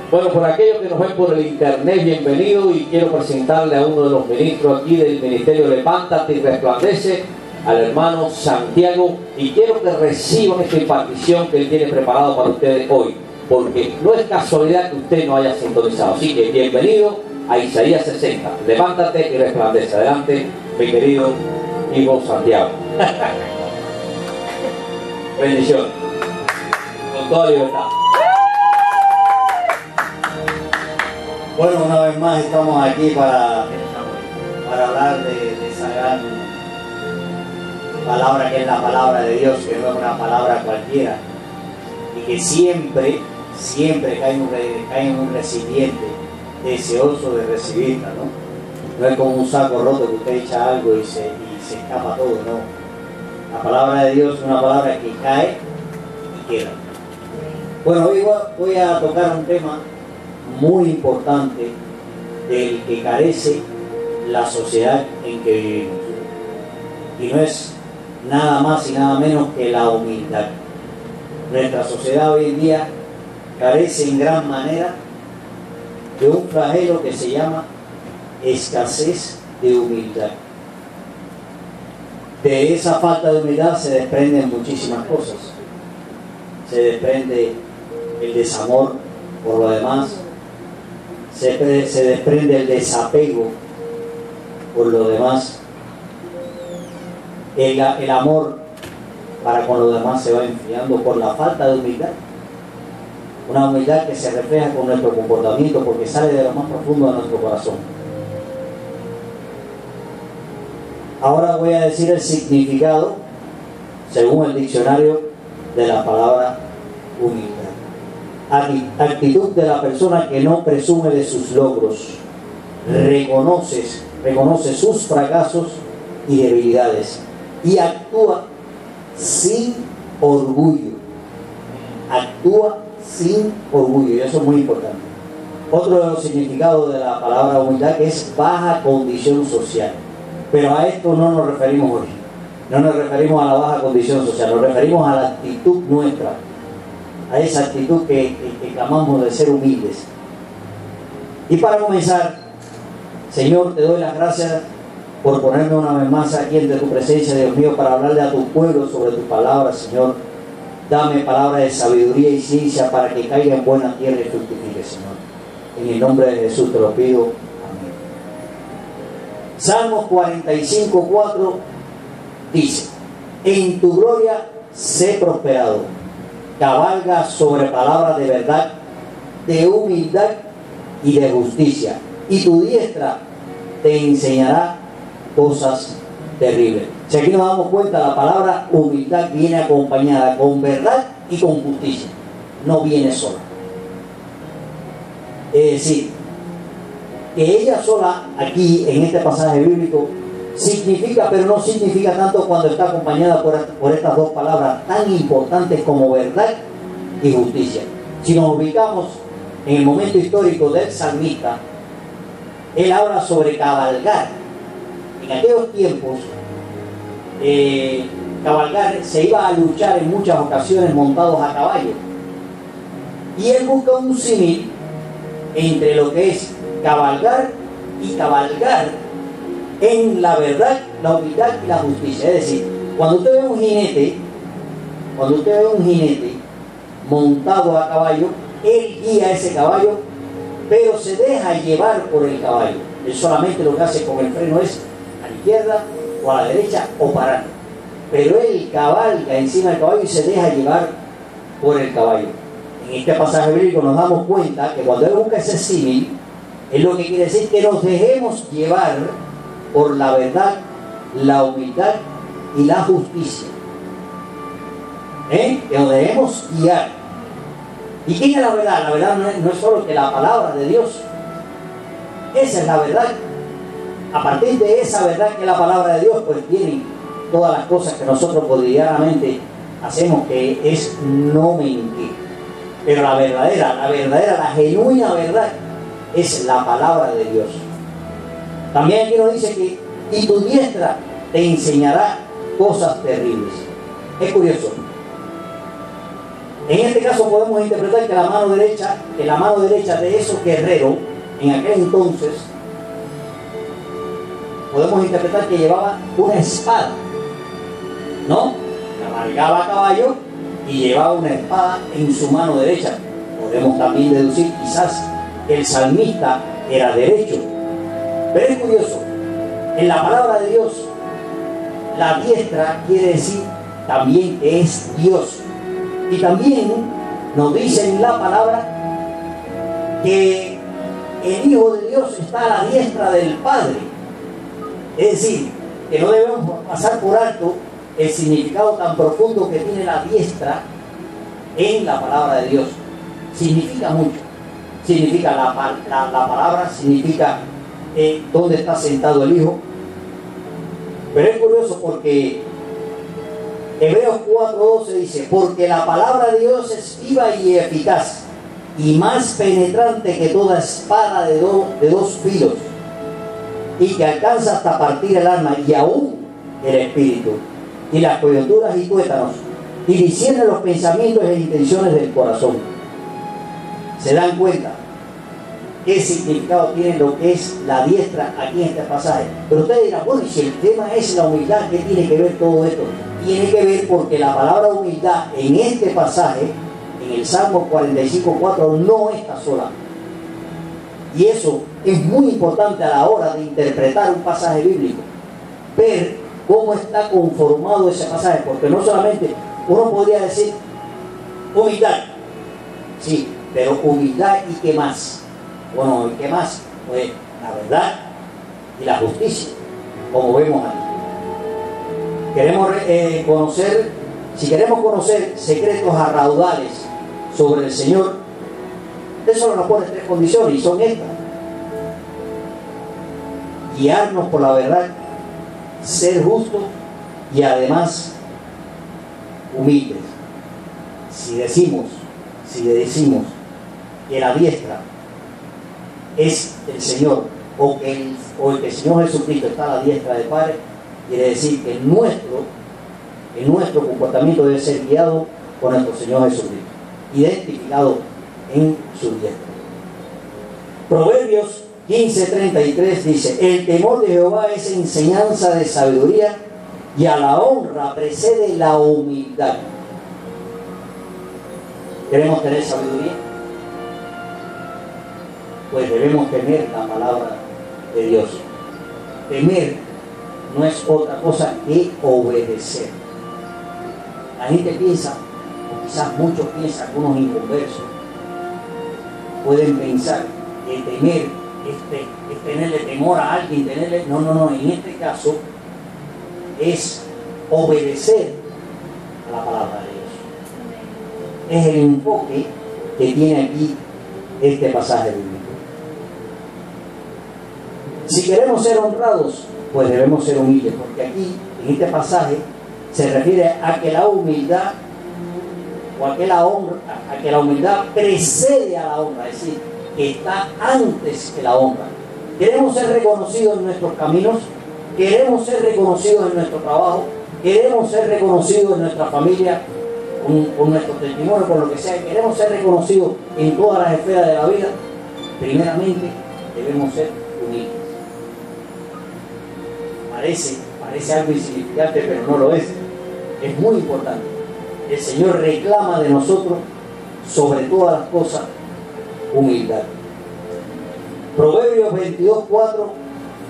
Bueno, por aquellos que nos ven por el internet, bienvenido, y quiero presentarle a uno de los ministros aquí del Ministerio Levántate y Resplandece, al hermano Santiago, y quiero que reciban esta impartición que él tiene preparado para ustedes hoy, porque no es casualidad que usted no haya sintonizado. Así que bienvenido a Isaías 60, Levántate y Resplandece. Adelante, mi querido hijo Santiago. Bendiciones, con toda libertad. Bueno, una vez más estamos aquí para hablar de esa gran palabra que es la palabra de Dios, que no es una palabra cualquiera, y que siempre cae en un recipiente deseoso de recibirla, ¿no? No es como un saco roto que usted echa algo y se escapa todo, no. La palabra de Dios es una palabra que cae y queda. Bueno, hoy voy a tocar un tema muy importante del que carece la sociedad en que vivimos, y no es nada más y nada menos que la humildad. Nuestra sociedad hoy en día carece en gran manera de un flagelo que se llama escasez de humildad. De esa falta de humildad se desprenden muchísimas cosas. Se desprende el desamor por lo demás, se desprende el desapego por lo demás, el amor para con lo demás se va enfriando por la falta de humildad. Una humildad que se refleja con nuestro comportamiento, porque sale de lo más profundo de nuestro corazón. Ahora voy a decir el significado, según el diccionario, de la palabra humildad. Actitud de la persona que no presume de sus logros, reconoce sus fracasos y debilidades, y actúa sin orgullo. Actúa sin orgullo, y eso es muy importante. Otro de los significados de la palabra humildad es baja condición social, pero a esto no nos referimos hoy. No nos referimos a la baja condición social, nos referimos a la actitud nuestra, a esa actitud que clamamos de ser humildes. Y para comenzar, Señor, te doy las gracias por ponerme una vez más aquí entre tu presencia, Dios mío, para hablarle a tu pueblo sobre tu palabra, Señor. Dame palabra de sabiduría y ciencia para que caiga en buena tierra y fructifique, Señor. En el nombre de Jesús te lo pido. Amén. Salmos 45:4 dice: en tu gloria sé prosperado, cabalga sobre palabras de verdad, de humildad y de justicia, y tu diestra te enseñará cosas terribles. Si aquí nos damos cuenta, la palabra humildad viene acompañada con verdad y con justicia, no viene sola. Es decir, que ella sola aquí en este pasaje bíblico significa, pero no significa tanto cuando está acompañada por estas dos palabras tan importantes como verdad y justicia. Si nos ubicamos en el momento histórico del salmista, él habla sobre cabalgar. En aquellos tiempos, cabalgar se iba a luchar en muchas ocasiones montados a caballo, y él busca un símil entre lo que es cabalgar y cabalgar en la verdad, la humildad y la justicia. Es decir, cuando usted ve un jinete montado a caballo, él guía ese caballo, pero se deja llevar por el caballo. Él solamente lo que hace con el freno es a la izquierda o a la derecha o parar, pero él cabalga encima del caballo y se deja llevar por el caballo. En este pasaje bíblico nos damos cuenta que cuando él busca ese símil, es lo que quiere decir que nos dejemos llevar por la verdad, la humildad y la justicia. Que nos debemos guiar. ¿Y quién es la verdad? La verdad no es solo que la palabra de Dios. Esa es la verdad. A partir de esa verdad que es la palabra de Dios, pues vienen todas las cosas que nosotros cotidianamente hacemos, que es no mentir. Pero la verdadera, la genuina verdad es la palabra de Dios. También aquí nos dice que y tu diestra te enseñará cosas terribles. Es curioso. En este caso podemos interpretar que en la mano derecha de esos guerreros, en aquel entonces, podemos interpretar que llevaba una espada, ¿no? Cabalgaba a caballo y llevaba una espada en su mano derecha. Podemos también deducir quizás que el salmista era derecho. Pero es curioso, en la palabra de Dios, la diestra quiere decir también que es Dios. Y también nos dice en la palabra que el Hijo de Dios está a la diestra del Padre. Es decir, que no debemos pasar por alto el significado tan profundo que tiene la diestra en la palabra de Dios. Significa mucho. Significa la palabra, significa dónde está sentado el Hijo. Pero es curioso porque Hebreos 4:12 dice: porque la palabra de Dios es viva y eficaz, y más penetrante que toda espada de dos filos, y que alcanza hasta partir el alma y aún el espíritu, y las coyunturas y tuétanos, y discierne los pensamientos e intenciones del corazón. ¿Se dan cuenta qué significado tiene lo que es la diestra aquí en este pasaje? Pero ustedes dirán, bueno, y si el tema es la humildad, ¿qué tiene que ver todo esto? Tiene que ver porque la palabra humildad en este pasaje, en el Salmo 45:4, no está sola. Y eso es muy importante a la hora de interpretar un pasaje bíblico. Ver cómo está conformado ese pasaje, porque no solamente uno podría decir humildad, sí, pero humildad y qué más. Bueno, ¿y qué más? Pues la verdad y la justicia, como vemos aquí. Queremos conocer, si queremos conocer secretos a raudales sobre el Señor, Él solo nos pone 3 condiciones, y son estas: guiarnos por la verdad, ser justos y además humildes. Si decimos que la diestra es el Señor, o que el Señor Jesucristo está a la diestra del Padre, quiere decir que nuestro comportamiento debe ser guiado por nuestro Señor Jesucristo, identificado en su diestra. Proverbios 15:33 dice: el temor de Jehová es enseñanza de sabiduría, y a la honra precede la humildad. ¿Queremos tener sabiduría? Pues debemos temer la palabra de Dios. Temer no es otra cosa que obedecer. La gente piensa, o quizás muchos piensan, algunos inconversos pueden pensar que temer es tenerle temor a alguien, no, en este caso es obedecer a la palabra de Dios. Es el enfoque que tiene aquí este pasaje bíblico. Si queremos ser honrados, pues debemos ser humildes, porque aquí, en este pasaje, se refiere a que la humildad, o a que la humildad precede a la honra, es decir, que está antes que la honra. Queremos ser reconocidos en nuestros caminos, queremos ser reconocidos en nuestro trabajo, queremos ser reconocidos en nuestra familia, con nuestro testimonio, con lo que sea, queremos ser reconocidos en todas las esferas de la vida. Primeramente, debemos ser humildes. Parece algo insignificante, pero no lo es. Es muy importante. El Señor reclama de nosotros, sobre todas las cosas, humildad. Proverbios 22:4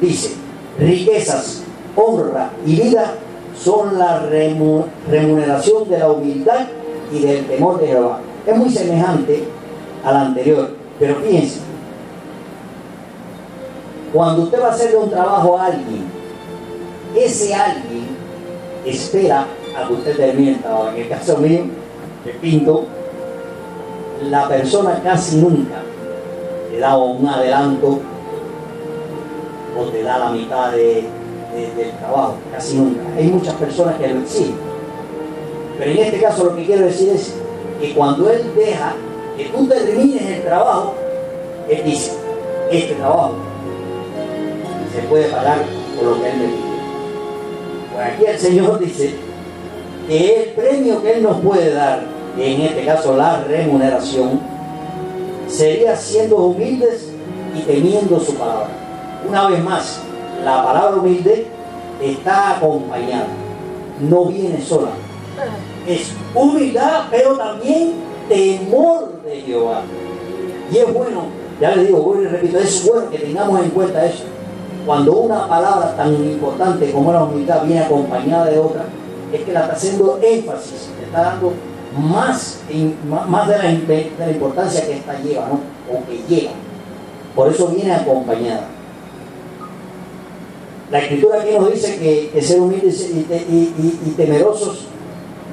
dice: riquezas, honra y vida son la remuneración de la humildad y del temor de Jehová. Es muy semejante al anterior, pero fíjense, cuando usted va a hacerle un trabajo a alguien, ese alguien espera a que usted termine el trabajo. En el caso mío, que pinto, la persona casi nunca te da un adelanto o te da la mitad del trabajo, casi nunca. Hay muchas personas que lo exigen, pero en este caso lo que quiero decir es que cuando él deja que tú termines el trabajo, él dice: este trabajo se puede pagar por lo que él me pide. Pues aquí el Señor dice que el premio que Él nos puede dar en este caso la remuneración, sería siendo humildes y temiendo su palabra. Una vez más, la palabra humilde está acompañada, no viene sola. Es humildad, pero también temor de Jehová. Y es bueno, ya les digo, vuelvo y repito, es bueno que tengamos en cuenta eso. Cuando una palabra tan importante como la humildad viene acompañada de otra, es que la está haciendo énfasis, le está dando más de la importancia que esta lleva, ¿no? O que lleva. Por eso viene acompañada. La Escritura aquí nos dice que ser humildes y temerosos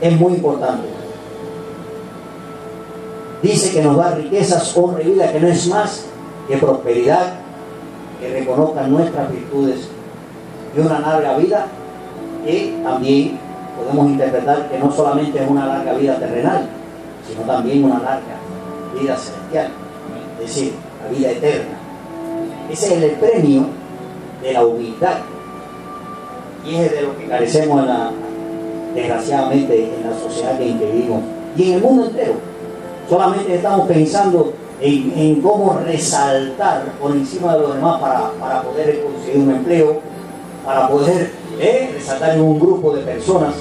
es muy importante. Dice que nos da riquezas, honra y vida, que no es más que prosperidad, que reconozcan nuestras virtudes y una larga vida, que también podemos interpretar que no solamente es una larga vida terrenal, sino también una larga vida celestial, es decir, la vida eterna. Ese es el premio de la humildad, y es de lo que carecemos desgraciadamente en la sociedad en que vivimos y en el mundo entero. Solamente estamos pensando en cómo resaltar por encima de los demás para poder conseguir un empleo, para poder resaltar en un grupo de personas.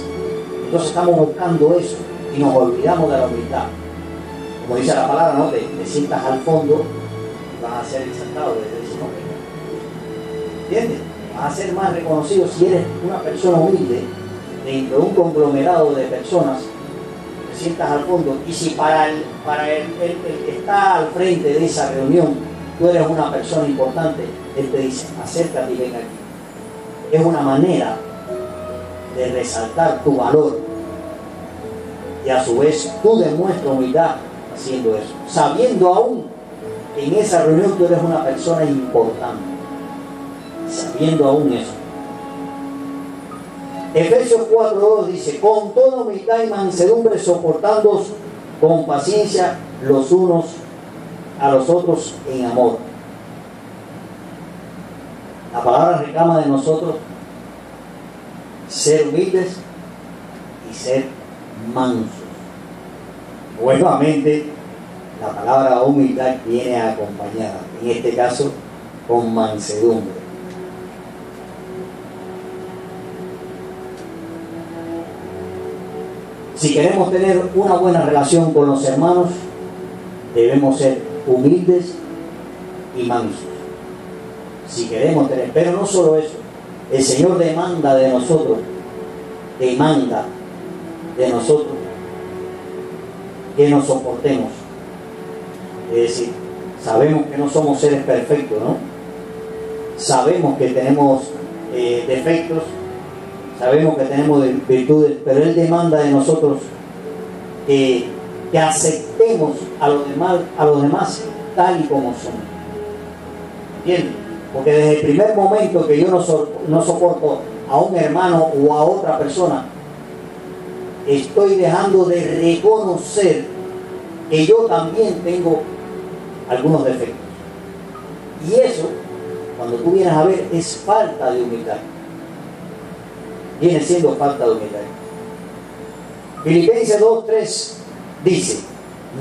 Entonces estamos buscando eso y nos olvidamos de la humildad. Como dice la palabra, ¿no? Te sientas al fondo y vas a ser exaltado desde ese nombre. ¿Entiendes? Vas a ser más reconocido si eres una persona humilde dentro de un conglomerado de personas. Te sientas al fondo, y si para el que está al frente de esa reunión tú eres una persona importante, él te dice, acércate y ven aquí. Es una manera de resaltar tu valor, y a su vez tú demuestras humildad haciendo eso, sabiendo aún que en esa reunión tú eres una persona importante, sabiendo aún eso. Efesios 4:2 dice, con toda humildad y mansedumbre soportándoos con paciencia los unos a los otros en amor. La palabra reclama de nosotros ser humildes y ser mansos. Nuevamente, la palabra humildad viene acompañada, en este caso, con mansedumbre. Si queremos tener una buena relación con los hermanos, debemos ser humildes y mansos. Si queremos tener, pero no solo eso, el Señor demanda de nosotros que nos soportemos. Es decir, sabemos que no somos seres perfectos, ¿no? Sabemos que tenemos defectos, sabemos que tenemos virtudes, pero Él demanda de nosotros que aceptemos a los demás tal y como son. ¿Entiendes? Porque desde el primer momento que yo no soporto a un hermano o a otra persona, estoy dejando de reconocer que yo también tengo algunos defectos. Y eso, cuando tú vienes a ver, es falta de humildad. Viene siendo falta de humildad. Filipenses 2:3 dice,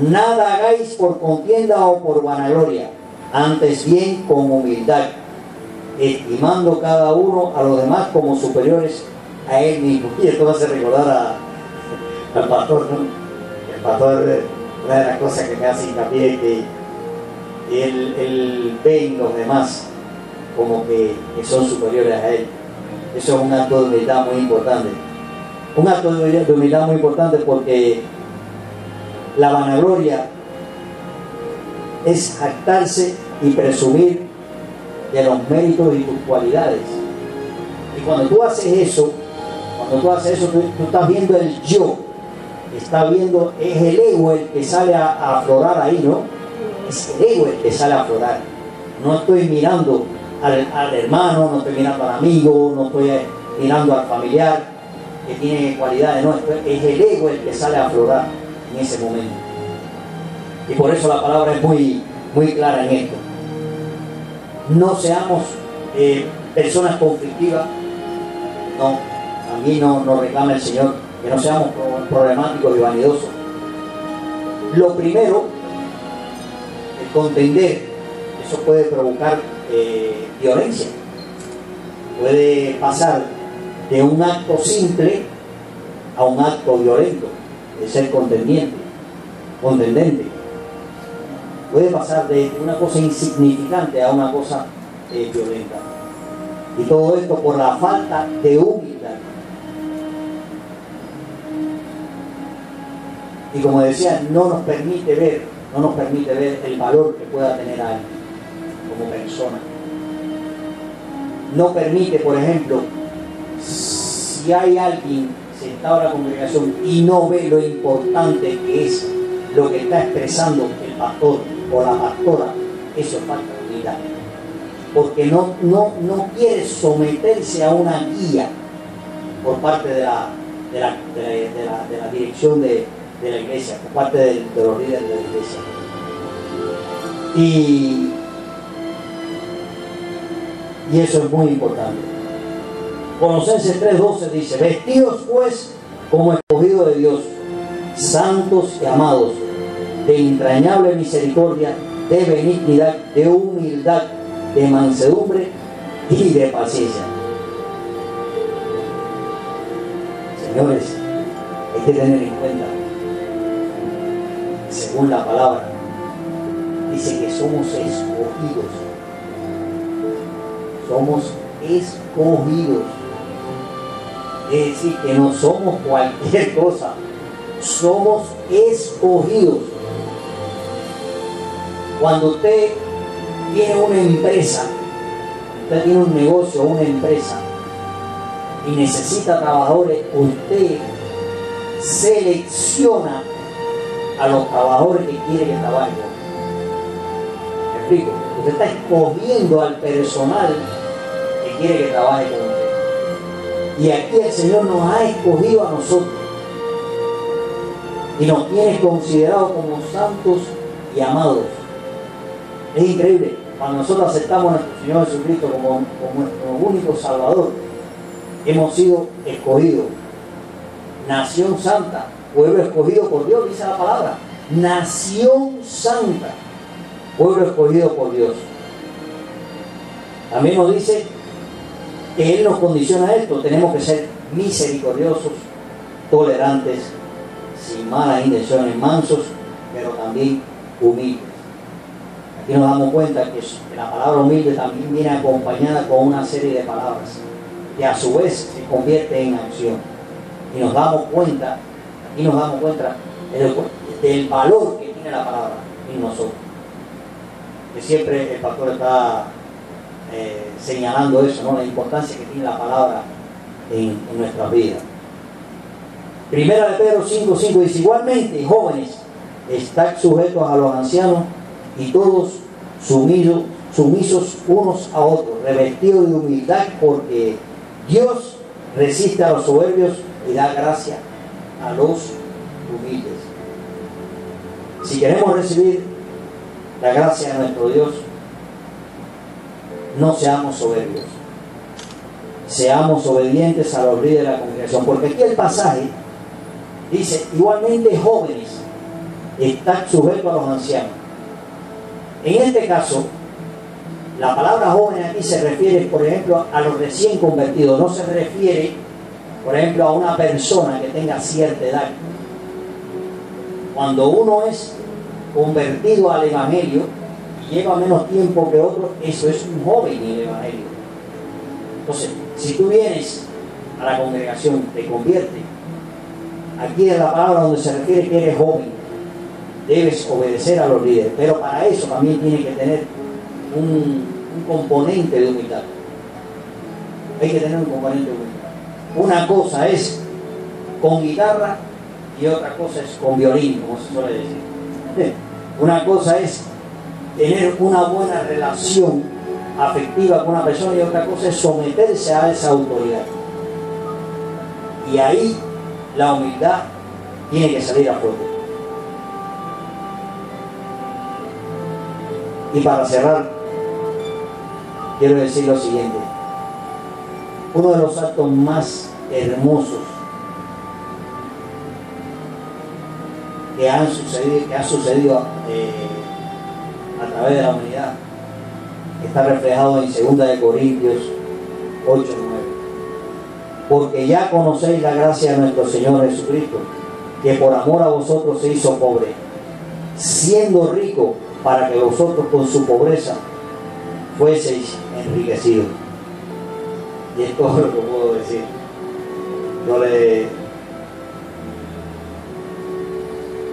nada hagáis por contienda o por vanagloria, antes bien con humildad, estimando cada uno a los demás como superiores a él mismo. Y esto va a hacer recordar al pastor, ¿no? El pastor, una de las cosas que me hace hincapié es que él ve en los demás como que son superiores a él. Eso es un acto de humildad muy importante. Un acto de humildad muy importante, porque la vanagloria es jactarse y presumir de los méritos y tus cualidades. Y cuando tú haces eso, tú estás viendo el yo, estás viendo, es el ego el que sale a aflorar ahí, ¿no? Es el ego el que sale a aflorar. No estoy mirando al hermano, no estoy mirando al amigo, no estoy mirando al familiar que tiene cualidades, no, es el ego el que sale a aflorar en ese momento. Y por eso la palabra es muy, muy clara en esto. No seamos personas conflictivas, no, también nos reclama el Señor que no seamos problemáticos y vanidosos, Lo primero, el contender, eso puede provocar violencia. Puede pasar de un acto simple a un acto violento, de ser contendente. Puede pasar de una cosa insignificante a una cosa violenta. Y todo esto por la falta de humildad. Y como decía, no nos permite ver el valor que pueda tener alguien como persona. No permite, por ejemplo, si hay alguien sentado en la congregación y no ve lo importante que es lo que está expresando el pastor o la pastora, eso es falta de humildad. Porque no quiere someterse a una guía por parte de la dirección de la iglesia, por parte de los líderes de la iglesia. Y eso es muy importante. Colosenses 3:12 dice: vestidos pues como escogidos de Dios, santos y amados, de entrañable misericordia, de benignidad, de humildad, de mansedumbre y de paciencia. Señores, hay que tener en cuenta, según la palabra, dice que somos escogidos. Somos escogidos. Es decir, que no somos cualquier cosa. Somos escogidos. Cuando usted tiene una empresa, usted tiene un negocio, una empresa, y necesita trabajadores, usted selecciona a los trabajadores que quiere que trabajen. ¿Me explico? Usted está escogiendo al personal que quiere que trabaje con usted. Y aquí el Señor nos ha escogido a nosotros y nos tiene considerados como santos y amados. Es increíble, cuando nosotros aceptamos a nuestro Señor Jesucristo como nuestro único Salvador, hemos sido escogidos. Nación santa, pueblo escogido por Dios, dice la palabra. Nación santa, pueblo escogido por Dios. También nos dice que Él nos condiciona a esto. Tenemos que ser misericordiosos, tolerantes, sin malas intenciones, mansos, pero también humildes. Aquí nos damos cuenta que la palabra humilde también viene acompañada con una serie de palabras que a su vez se convierte en acción. Y nos damos cuenta, aquí nos damos cuenta del valor que tiene la palabra en nosotros. Que siempre el pastor está señalando eso, ¿no? La importancia que tiene la palabra en nuestras vidas. Primera de Pedro 5:5 dice: igualmente, jóvenes, estad sujetos a los ancianos y todos sumisos unos a otros, revestidos de humildad, porque Dios resiste a los soberbios y da gracia a los humildes. Si queremos recibir la gracia de nuestro Dios, no seamos soberbios, seamos obedientes a los líderes de la congregación, porque aquí el pasaje dice: igualmente, jóvenes, estad sujetos a los ancianos. En este caso, la palabra joven aquí se refiere, por ejemplo, a los recién convertidos. No se refiere, por ejemplo, a una persona que tenga cierta edad. Cuando uno es convertido al Evangelio y lleva menos tiempo que otro, eso es un joven en el Evangelio. Entonces, si tú vienes a la congregación, te conviertes, aquí es la palabra donde se refiere que eres joven. Debes obedecer a los líderes, pero para eso también tiene que tener un componente de humildad. Hay que tener un componente de humildad. Una cosa es con guitarra y otra cosa es con violín, como se suele decir. Una cosa es tener una buena relación afectiva con una persona y otra cosa es someterse a esa autoridad. Y ahí la humildad tiene que salir a flote. Y para cerrar, quiero decir lo siguiente: uno de los actos más hermosos que ha sucedido a través de la humanidad está reflejado en 2 de Corintios 8:9. Porque ya conocéis la gracia de nuestro Señor Jesucristo, que por amor a vosotros se hizo pobre, siendo rico, para que vosotros con su pobreza fueseis enriquecidos. Y es todo lo que puedo decir. Yo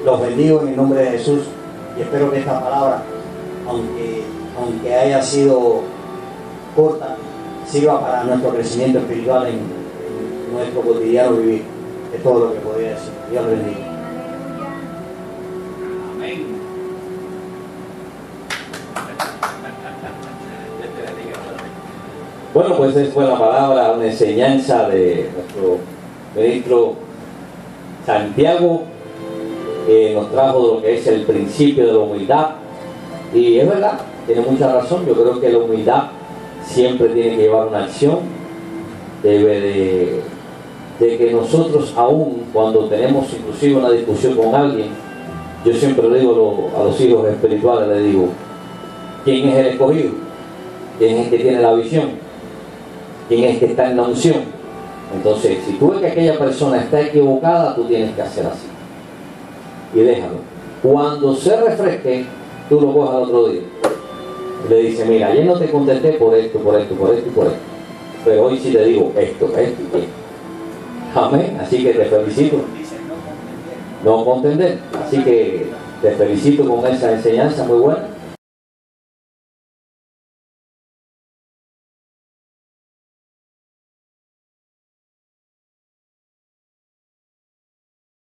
los bendigo en el nombre de Jesús y espero que esta palabra, aunque haya sido corta, sirva para nuestro crecimiento espiritual en nuestro cotidiano vivir. Es todo lo que podría decir. Dios les bendiga. Amén. Bueno, pues esa fue la palabra, una enseñanza de nuestro ministro Santiago, que nos trajo de lo que es el principio de la humildad. Y es verdad, tiene mucha razón. Yo creo que la humildad siempre tiene que llevar una acción. Debe de que nosotros, aún cuando tenemos inclusive una discusión con alguien, yo siempre le digo a los hijos espirituales, le digo, ¿quién es el escogido? ¿Quién es el que tiene la visión? ¿Quién es el que está en la unción? Entonces, si tú ves que aquella persona está equivocada, tú tienes que hacer así. Y déjalo. Cuando se refresque, tú lo cojas al otro día. Le dice, mira, ayer no te contesté por esto, por esto, por esto y por esto. Pero hoy sí te digo esto y esto. Amén. Así que te felicito. No contender. Así que te felicito con esa enseñanza muy buena.